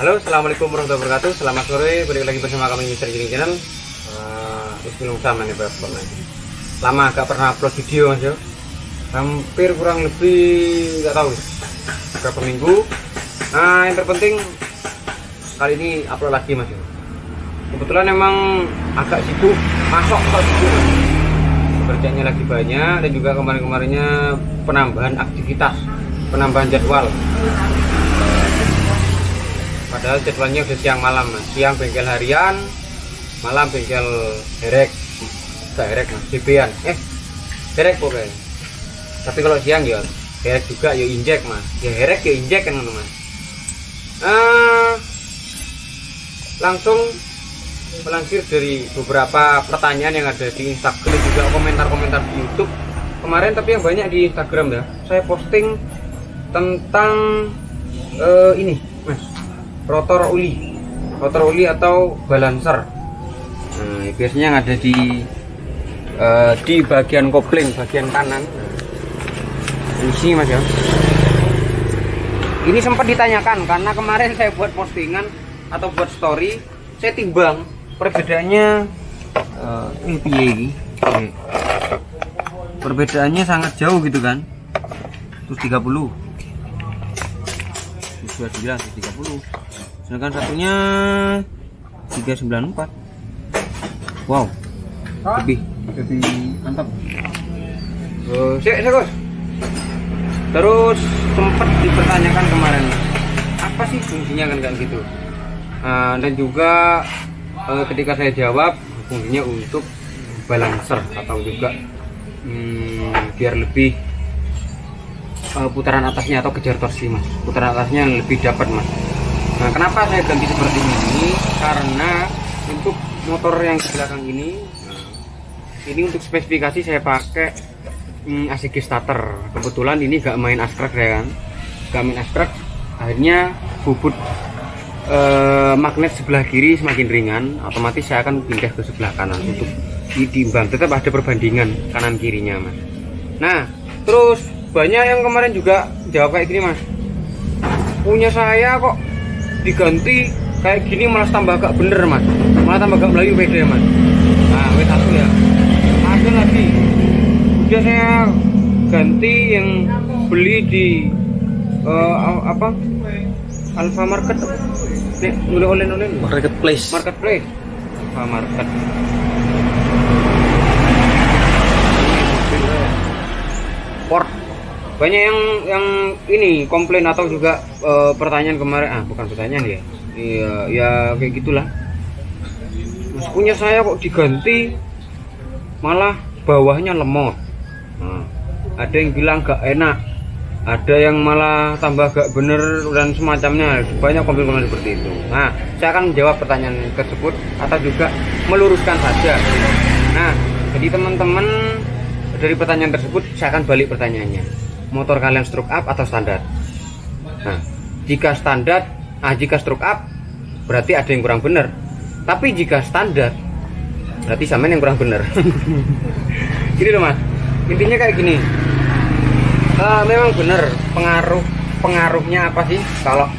Halo, assalamualaikum warahmatullahi wabarakatuh. Selamat sore, balik lagi bersama kami Mr. Giring Channel. Belum sama nih lama gak pernah upload video mas ya. Hampir kurang lebih nggak tahu berapa minggu. Nah yang terpenting kali ini upload lagi mas ya. Kebetulan emang agak sibuk, masuk kok sibuk. Kerjanya lagi banyak dan juga kemarin-kemarinnya penambahan aktivitas, penambahan jadwal. Padahal jadwalnya udah siang malam mas. Siang bengkel harian, malam bengkel herek, gak herek mas, CB-an, herek pokoknya. Tapi kalau siang ya herek juga ya injek mas, ya herek ya injek kan mas. Langsung melansir dari beberapa pertanyaan yang ada di Instagram juga komentar-komentar di YouTube kemarin, tapi yang banyak di Instagram ya. Saya posting tentang ini mas, rotor uli atau balancer. Nah, biasanya yang ada di bagian kopling bagian kanan. Di sini mas ya. Ini sempat ditanyakan karena kemarin saya buat postingan atau buat story, saya timbang perbedaannya perbedaannya sangat jauh gitu kan. Terus 30 29 30, sedangkan satunya 394. Wow, lebih mantap. Terus sempat dipertanyakan kemarin apa sih fungsinya kan kayak gitu. Dan juga ketika saya jawab fungsinya untuk balancer atau juga biar lebih putaran atasnya atau kejar torsi mas, putaran atasnya lebih dapat mas. Nah kenapa saya ganti seperti ini, karena untuk motor yang di belakang ini untuk spesifikasi saya pakai ACG starter. Kebetulan ini gak main askrek ya kan, gak main askrek, akhirnya bobot magnet sebelah kiri semakin ringan, otomatis saya akan pindah ke sebelah kanan untuk ditimbang, tetap ada perbandingan kanan kirinya mas. Nah terus banyak yang kemarin juga jawab kayak gini mas, punya saya kok diganti kayak gini malah tambah gak bener mas, malah tambah gak melayu beda mas. Nah W1 ya ada lagi, udah saya ganti yang beli di apa Alfa Market, oleh marketplace Alfa Market. Port banyak yang ini komplain atau juga pertanyaan kemarin, bukan pertanyaan ya, ya kayak gitulah mas, punya saya kok diganti malah bawahnya lemot. Nah, ada yang bilang gak enak, ada yang malah tambah gak bener dan semacamnya, banyak komplain seperti itu. Nah saya akan menjawab pertanyaan tersebut atau juga meluruskan saja. Nah jadi teman-teman, dari pertanyaan tersebut saya akan balik pertanyaannya, motor kalian stroke up atau standar? Nah jika standar, jika stroke up berarti ada yang kurang benar, tapi jika standar berarti sama yang kurang benar. Gini loh mas, intinya kayak gini, memang benar pengaruhnya apa sih kalau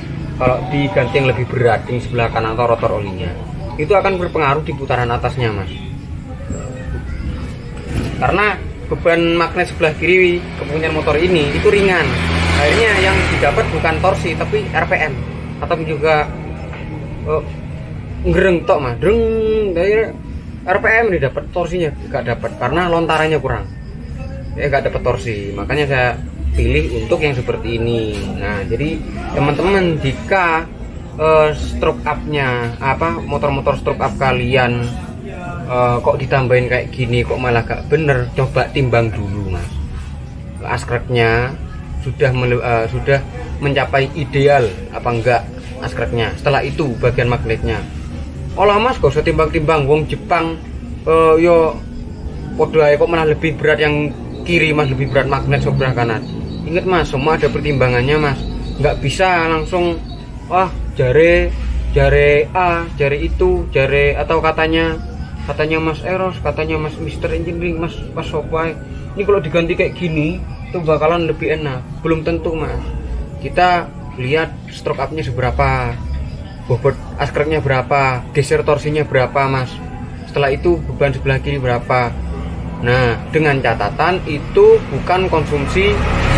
diganti yang lebih berat di sebelah kanan atau rotor olinya, itu akan berpengaruh di putaran atasnya mas, karena beban magnet sebelah kiri kepunyaan motor ini itu ringan, akhirnya yang didapat bukan torsi tapi RPM atau juga ngereng tok mas, dari RPM didapat, torsinya gak dapat karena lontarannya kurang, ya gak dapat torsi. Makanya saya pilih untuk yang seperti ini. Nah jadi teman-teman, jika stroke up-nya motor-motor stroke up kalian kok ditambahin kayak gini kok malah gak bener, coba timbang dulu mas, askreknya sudah mencapai ideal apa enggak askreknya. Setelah itu bagian magnetnya, olah mas gak usah timbang-timbang, wong Jepang yo podo ae kok malah lebih berat yang kiri mas, lebih berat magnet sebelah kanan. Ingat mas, semua ada pertimbangannya mas, nggak bisa langsung wah jare A, jare itu, jare atau katanya Mas Eros, katanya Mas Mister Engineering, Mas Sopai, ini kalau diganti kayak gini itu bakalan lebih enak. Belum tentu mas, kita lihat stroke up-nya seberapa. bobot askrenya berapa, geser torsinya berapa mas, setelah itu beban sebelah kiri berapa. Nah, dengan catatan itu bukan konsumsi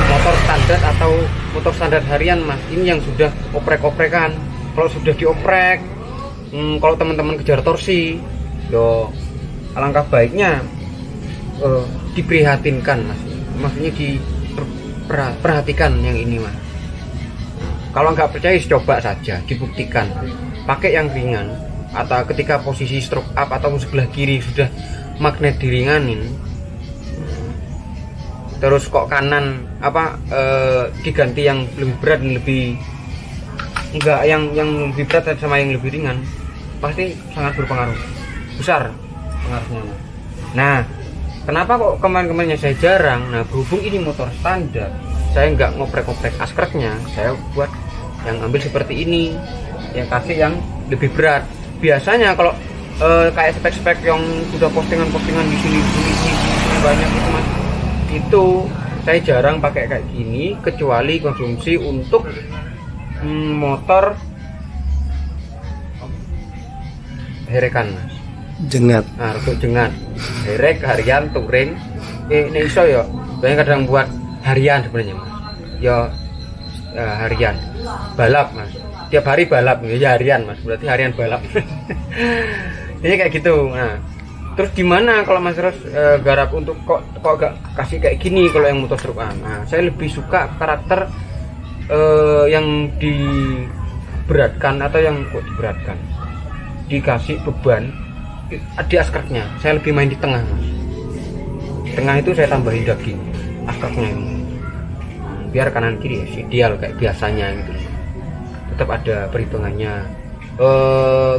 motor standar atau motor standar harian mas, ini yang sudah oprek-oprekan. Kalau sudah dioprek, kalau teman-teman kejar torsi, yo alangkah baiknya diprihatinkan mas, maksudnya diperhatikan yang ini mas. Kalau nggak percaya coba saja, dibuktikan pakai yang ringan, atau ketika posisi stroke up atau sebelah kiri sudah magnet diringanin, terus kok kanan diganti yang lebih berat dan lebih enggak, yang lebih berat sama yang lebih ringan, pasti sangat berpengaruh besar pengaruhnya. Nah, kenapa kok kemarin-kemarinnya saya jarang? Nah, berhubung ini motor standar, saya nggak ngoprek-ngoprek askreknya, saya buat yang ambil seperti ini, yang kasih yang lebih berat. Biasanya kalau kayak spek-spek yang sudah postingan-postingan di sini banyak itu mas, itu saya jarang pakai kayak gini, kecuali konsumsi untuk motor herekan mas, jengat. nah untuk jengat herek harian touring ini iso ya, banyak kadang buat harian sebenarnya mas ya, harian balap mas, tiap hari balap ya harian mas, berarti harian balap. Ini kayak gitu. Nah, terus gimana kalau mas Ros garap untuk kok gak kasih kayak gini kalau yang motor stroke? Nah, saya lebih suka karakter yang diberatkan atau yang kok diberatkan, dikasih beban di askreknya. Saya lebih main di tengah mas, tengah itu saya tambahin daging askreknya ini, biar kanan kiri ya ideal kayak biasanya gitu, tetap ada perhitungannya.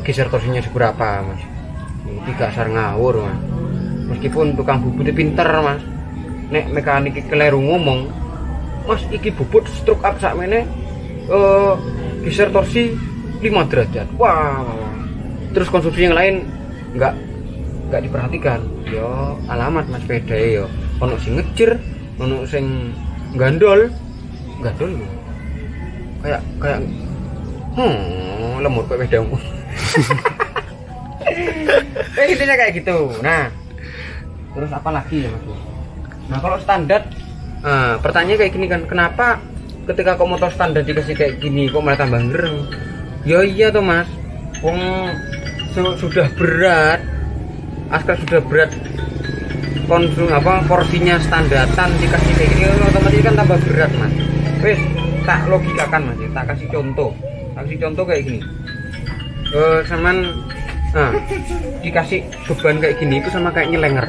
Geser torsinya seberapa mas, ini gak asal ngawur mas, meskipun tukang bubut pinter mas, nek mekanik keliru ngomong mas iki bubut stroke up sak mene geser torsi 5 derajat, wah terus konsumsi yang lain nggak diperhatikan. Yo alamat mas sepeda yo, ono sing ngejir, ono sing gandol kayak lemur kayak pedamu. Intinya kayak gitu. Nah, terus apa lagi ya mas? Nah kalau standar, pertanyaannya kayak gini kan, kenapa ketika kok motor standar dikasih kayak gini kok malah tambah ngereng? Ya iya tuh mas, sudah berat, askar sudah berat, porsinya standaran dikasih kayak gini otomatis kan tambah berat mas. Wes tak logikakan mas, tak kasih contoh kayak gini. Dikasih beban kayak gini itu sama kayak nyelenger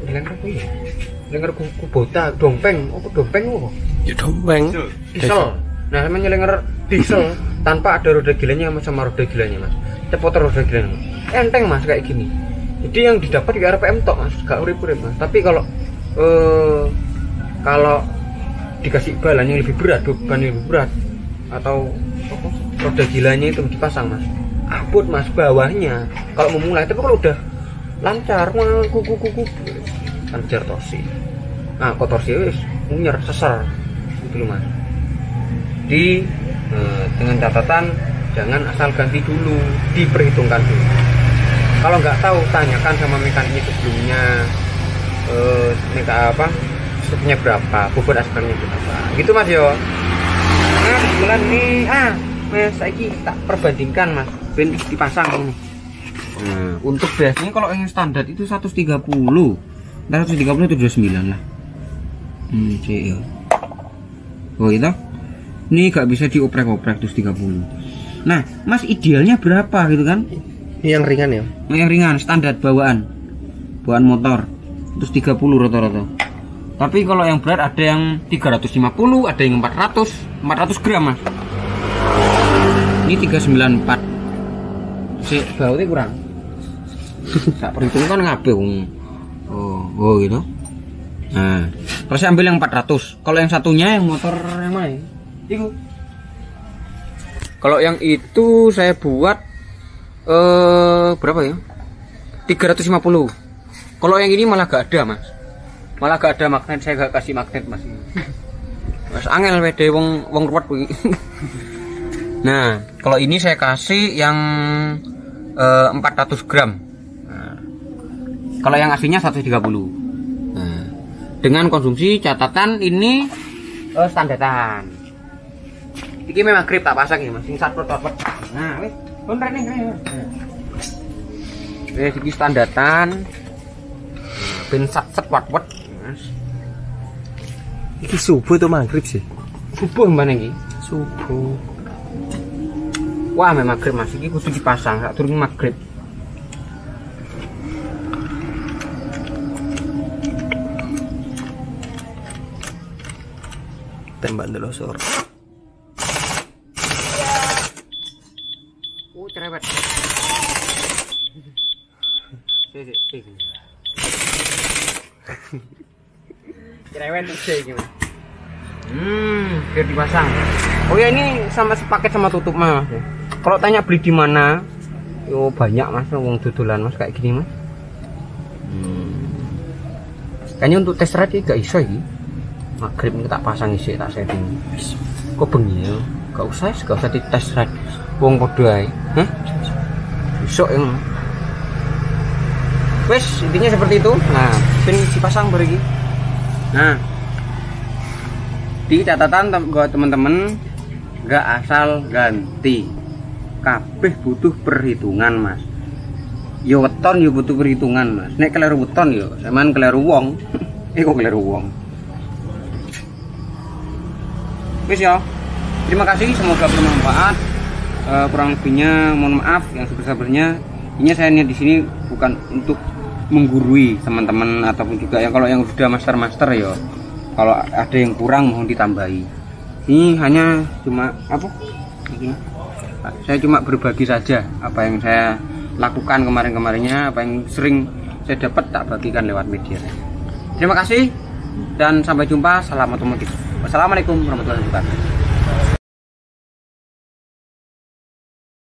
apa ya? Nyelenger kubota, dompeng apa? Ya dompeng. Diesel. Nah, sama nyelenger diesel tanpa ada roda gilanya sama roda gilanya mas. Cepot roda gilanya. Enteng mas kayak gini. Jadi yang didapat di RPM tok mas, gak urip-urip mas. Tapi kalau dikasih balan yang lebih berat, beban yang lebih berat, atau roda gilanya itu dipasang mas, abot mas bawahnya kalau memulai. Tapi kalau udah lancar kuku kan kejar torsi, nah kok torsi wis munyer sesar gitu loh mas. Dengan catatan jangan asal ganti dulu, diperhitungkan dulu. Kalau nggak tahu tanyakan sama mekaniknya sebelumnya, struknya berapa, bobot askarnya berapa gitu mas yo. Nah kebetulan nih mas saiki tak perbandingkan mas, ben dipasang ini. Nah untuk biasanya kalau yang standar itu 130, ntar 130 itu 29 lah. Yo. Oh itu ini gak bisa dioprek-oprek terus 30. Nah mas idealnya berapa gitu kan? Yang ringan ya? Yang ringan standar bawaan motor terus 30 rata-rata. Tapi kalau yang berat ada yang 350, ada yang 400 gram mas. Ini 394. Si bautnya kurang. Tak perhitungan kan ngabe. Oh gitu. Nah, terus saya ambil yang 400. Kalau yang satunya yang motor yang mana? Itu. Kalau yang itu saya buat berapa ya? 350. Kalau yang ini malah gak ada mas. Malah gak ada magnet, saya gak kasih magnet mas. Mas angel wede wong ruwet kuwi. Nah, kalau ini saya kasih yang 400 gram. Nah, kalau yang aslinya 130. Nah, dengan konsumsi catatan ini standaran. Ini memang grip tak pasang ya, Mas. Sing satpet-satpet. Nah, wis, pun rene. Wis iki standaran. Ben set wat-wat, Mas. Iki subuh tuh maghrib sih. Subuh mbane iki. Subuh. Wah, memang maghrib Mas, iki kudu dipasang sak durung maghrib. Tembak delosor. Cerewet. Cerewet sih gimana? Biar dipasang. Oh ya, ini sama sepaket sama tutup Mas. Kalau tanya beli di mana? Yo banyak Mas, wong dodolan Mas kayak gini Mas. Kayaknya untuk tes ride gak iso iki. Maghrib ini tak pasang isi, tak setting. Kok bengi ya? Gak usah di tes ride. Wong padha ae. Hah? Besok yang wes intinya seperti itu. Nah, pin dipasang beriki. Nah, di catatan buat teman-teman, nggak asal ganti, kabeh butuh perhitungan Mas. Yo weton yo butuh perhitungan Mas. Nek keliru weton yo sampean keliru wong. Kok keliru wong. Wis ya. Terima kasih, semoga bermanfaat. Kurang lebihnya mohon maaf yang sebesar-besarnya. Ini saya niat di sini bukan untuk menggurui teman-teman ataupun juga yang kalau yang sudah master ya. Kalau ada yang kurang mohon ditambahi. Ini hanya cuma apa? Saya cuma berbagi saja apa yang saya lakukan kemarin-kemarinnya, apa yang sering saya dapat tak bagikan lewat media. Terima kasih dan sampai jumpa. Salam otomotif. Wassalamualaikum warahmatullahi wabarakatuh.